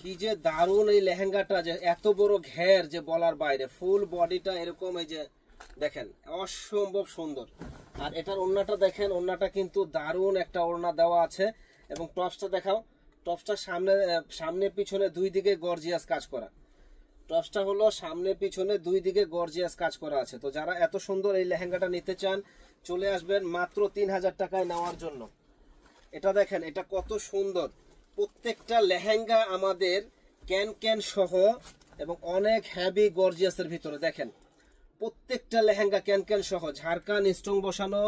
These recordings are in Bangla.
কি যে দারুণ এই লেহেঙ্গাটা, যে এত বড় ঘের যে বলার বাইরে, ফুল বডিটা এরকম, এই যে দেখেন অসম্ভব সুন্দর। আর এটার ওড়নাটা দেখেন, ওড়নাটা কিন্তু দারুণ একটা ওড়না দেওয়া আছে। এবং টপসটা দেখাও, টপসটা সামনে পিছনে দুই দিকে গর্জিয়াস কাজ করা। টপসটা হলো সামনে পিছনে দুই দিকে গর্জিয়াস কাজ করা আছে। তো যারা এত সুন্দর এই লেহেঙ্গাটা নিতে চান চলে আসবেন মাত্র 3000 টাকায় নেওয়ার জন্য। এটা দেখেন, এটা কত সুন্দর। প্রত্যেকটা লেহেঙ্গা আমাদের ক্যান সহ এবং অনেক হেভি গর্জিয়াসের ভিতরে। দেখেন প্রত্যেকটা লেহেঙ্গা ক্যান সহ, ঝাড়খান স্টোন বসানো,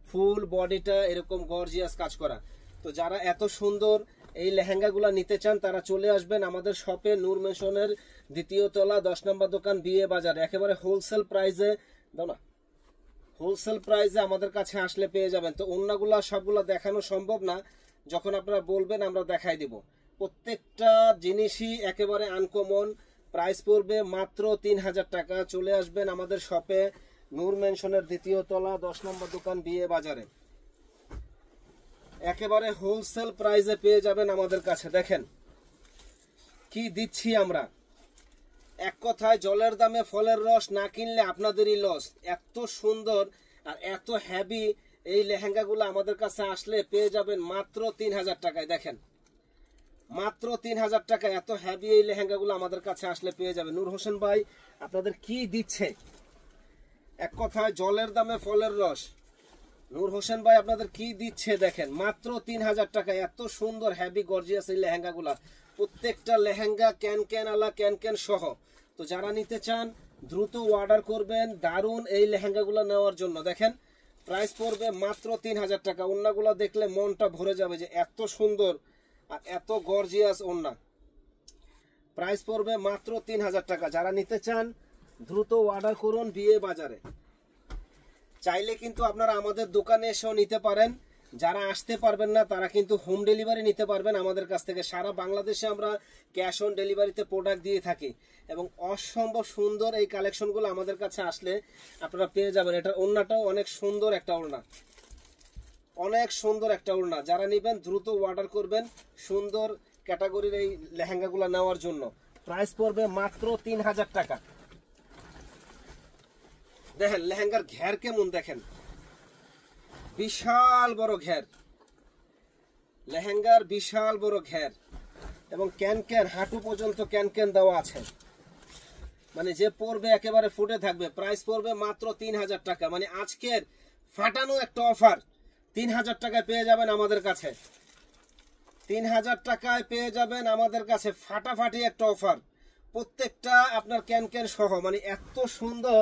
ফুল বডিটা এরকম গর্জিয়াস কাজ করা। তো যারা এত সুন্দর এই লেহেঙ্গাগুলো নিতে চান তারা চলে আসবেন আমাদের শপে, নূর মেশনের 2য় তলা 10 নম্বর দোকান, বিয়ে বাজার। একেবারে হোলসেল প্রাইসে দাও না, হোলসেল প্রাইসে আমাদের কাছে আসলে পেয়ে যাবেন। তো ওড়নাগুলা সবগুলা দেখানো সম্ভব না, যখন আপনারা বলবেন আমরা দেখাই দিব। প্রত্যেকটা জিনিসই একেবারে আনকমন। প্রাইস পড়বে মাত্র 3000 টাকা। চলে আসবেন আমাদের শপে, নূর মেনশনের 2য় তলা 10 নম্বর দোকান, বিয়ে বাজারে। একেবারে হোলসেল প্রাইসে পেয়ে যাবেন আমাদের কাছে। দেখেন কি দিচ্ছি আমরা, এক কথায় জলের দামে ফলের রস, না কিনলে আপনাদেরই লস। এত সুন্দর আর এত হেভি এই লেহেঙ্গাগুলো আমাদের কাছে আসলে পেয়ে যাবেন মাত্র 3000 টাকায়। দেখেন মাত্র 3000 টাকা এত হেভি এই লেহেঙ্গাগুলো আমাদের কাছে আসলে পেয়ে যাবেন। নূর হোসেন ভাই আপনাদের কি দিচ্ছে, এক কথায় জলের দামে ফলের রস। নূর হোসেন ভাই আপনাদের কি দিচ্ছে দেখেন, মাত্র 3000 টাকা এত সুন্দর হেভি গর্জিয়াস এই লেহেঙ্গাগুলা। প্রত্যেকটা লেহেঙ্গা ক্যান আলা ক্যান সহ। তো যারা নিতে চান দ্রুত অর্ডার করবেন দারুণ এই লেহেঙ্গাগুলো নেওয়ার জন্য। দেখেন প্রাইস পড়বে মাত্র 3000 টাকা। ওড়নাগুলো দেখলে মনটা ভরে যাবে যে এত সুন্দর আর এত গর্জিয়াস ওড়না। প্রাইস পড়বে মাত্র 3000 টাকা। যারা নিতে চান দ্রুত অর্ডার করুন বিয়ে বাজারে। চাইলে কিন্তু আপনারা আমাদের দোকানে এসেও নিতে পারেন। যারা আসতে পারবেন না তারা কিন্তু হোম ডেলিভারি নিতে পারবেন আমাদের কাছ থেকে। সারা বাংলাদেশে আমরা ক্যাশ অন ডেলিভারিতে প্রোডাক্ট দিয়ে থাকি এবং অসম্ভব সুন্দর এই কালেকশনগুলো আমাদের কাছে আসলে আপনারা পেয়ে যাবেন। এটার ওড়নাটাও অনেক সুন্দর একটা ওড়না, অনেক সুন্দর একটা ওড়না। যারা নেবেন দ্রুত অর্ডার করবেন সুন্দর ক্যাটাগরির এই লেহেঙ্গাগুলো নেওয়ার জন্য। প্রাইস পড়বে মাত্র 3000 টাকা। দেখেন লেহেঙ্গার ঘের কেমন, দেখেন বিশাল বড় ঘের, লেহেঙ্গার বিশাল বড় ঘের এবং ক্যান হাঁটু পর্যন্ত ক্যান দেওয়া আছে। মানে যে পরবে একেবারে ফুটে থাকবে। প্রাইস পড়বে মাত্র 3000 টাকা। মানে আজকের ফাটানো একটা অফার, 3000 টাকায় পেয়ে যাবেন আমাদের কাছে। 3000 টাকায় পেয়ে যাবেন আমাদের কাছে ফাটাফাটি একটা অফার। প্রত্যেকটা আপনার ক্যান সহ। মানে এত সুন্দর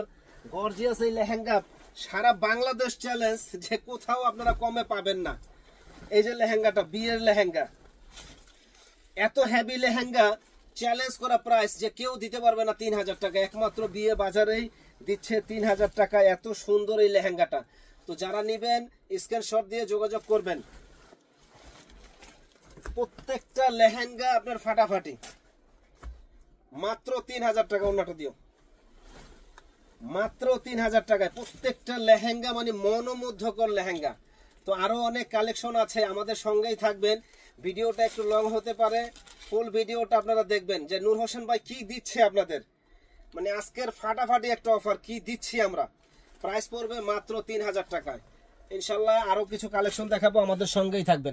গর্জিয়াস এই লেহেঙ্গা সারা বাংলাদেশ চ্যালেঞ্জ, যে কোথাও আপনারা কমে পাবেন না। এই যে লেহেঙ্গাটা বিয়ের লেহেঙ্গা, এত হেভি লেহেঙ্গা, চ্যালেঞ্জ করা প্রাইস যে কেউ দিতে পারবে না 3000 টাকা। একমাত্র বিয়ে বাজারেই দিচ্ছে 3000 টাকা এত সুন্দর এই লেহেঙ্গাটা। তো যারা নেবেন স্ক্রিনশট দিয়ে যোগাযোগ করবেন। প্রত্যেকটা লেহেঙ্গা আপনার ফাটাফাটি। মাত্র 3000 টাকা। ওড়নাটা দিও মাত্র 3000 টাকায় প্রত্যেকটা লেহেঙ্গা, মানে মনোমুগ্ধকর লেহেঙ্গা। তো আরো অনেক কালেকশন আছে, আমাদের সঙ্গেই থাকবেন। ভিডিওটা একটু লং হতে পারে, ফুল ভিডিওটা আপনারা দেখবেন যে নূর হোসেন ভাই কি দিচ্ছে আপনাদের। মানে আজকের ফাটাফাটি একটা অফার কি দিচ্ছি আমরা। প্রাইস পড়বে মাত্র 3000 টাকায়। ইনশাল্লাহ আরো কিছু কালেকশন দেখাবো, আমাদের সঙ্গেই থাকবেন।